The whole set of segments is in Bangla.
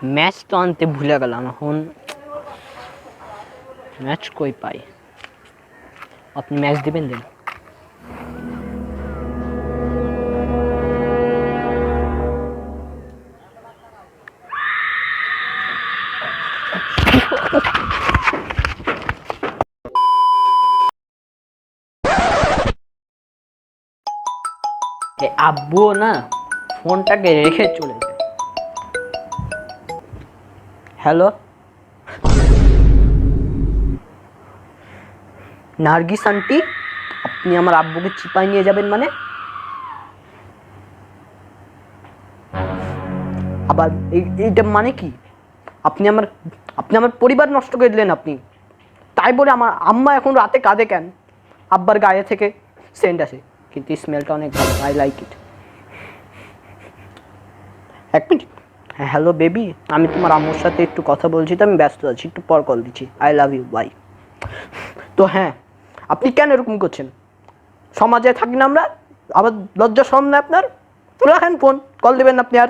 ম্যাচ তো আনতে ভুলে গেলাম, এখন ম্যাচ কই পাই? আপনি ম্যাচ দিবেন দেন। আব্বু না ফোনটাকে রেখে চলে যায়। হ্যালো নার্গিস আন্টি, আপনি আমার আব্বুকে চিপায় নিয়ে যাবেন মানে? আবার এইটা মানে কি? আপনি আমার পরিবার নষ্ট করে দিলেন আপনি। তাই বলে আমার আম্মা এখন রাতে কাঁদে কেন? আব্বার গায়ে থেকে সেন্ট আসে, কিন্তু স্মেলটা অনেক ভালো, আই লাইক ইট। এক মিনিট। হ্যাঁ হ্যালো বেবি, আমি তোমার আম্মুর সাথে একটু কথা বলছি, তো আমি ব্যস্ত আছি, একটু পর কল দিচ্ছি। I love you, bye. তো হ্যাঁ, আপনি কেন এরকম করছেন? সমাজে থাকি না আমরা, আবার লজ্জা শরম না আপনার? রাখেন ফোন, কল দেবেন আপনি আর।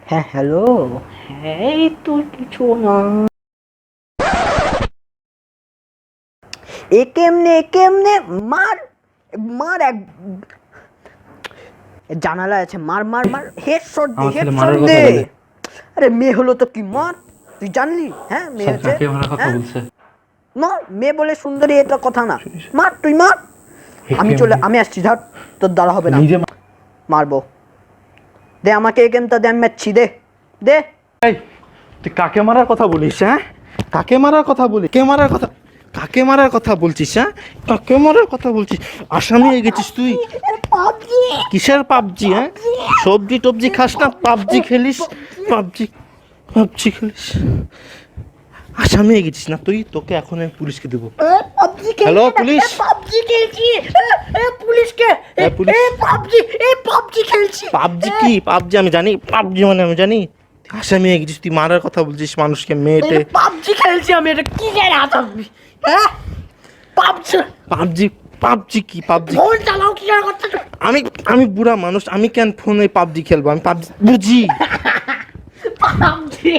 হ্যাঁ হ্যালো, হ্যাঁ এই তো কিছু না। এ কেমনে মার মার এক জানালা আছে, মার মার মার, হেডশট দে, হেডশট দে। আরে মেয়ে হলো তো কি, মার। তুই জানলি? হ্যাঁ মেয়ে আছে, মার। মেয়ে বলে সুন্দরী এটা কথা না, মার তুই মার। আমি আসছি, ধর তোর দ্বারা হবে না, মারবো। দে আমাকে এই গেমটা দে, আমি ম্যাচছি, দে দে। তুই কাকে মারার কথা বলিস? হ্যাঁ কাকে মারার কথা বলি? কাকে মারার কথা বলছিস? হ্যাঁ কাকে মারার কথা বলছিস? আসামি হয়ে গেছিস তুই। কিসের পাবজি? হ্যাঁ সবজি টবজি খাস না, পাবজি খেলিস? পাবজি খেলিস, আসামি হয়ে গেছিস না তুই? তোকে এখন আমি পুলিশকে দেবো। হ্যালো পুলিশ, পাবজি খেলছি, পুলিশকে পাবজি খেলছি। পাবজি কি? পাবজি আমি জানি, পাবজি মানে আমি জানি। আসামি হয়ে গেছিস তুই, মারার কথা বলছিস মানুষকে, মেয়েটে। পাবজি খেলছি আমি, এটা কি জানি আসামি? হ্যাঁ পাবজি পাবজি পাবজি কি? পাবজি ফোন চালাও কি আর করতে? আমি বুড়া মানুষ, আমি কেন ফোনে পাবজি খেলবো? আমি পাবজি বুঝি। পাবজি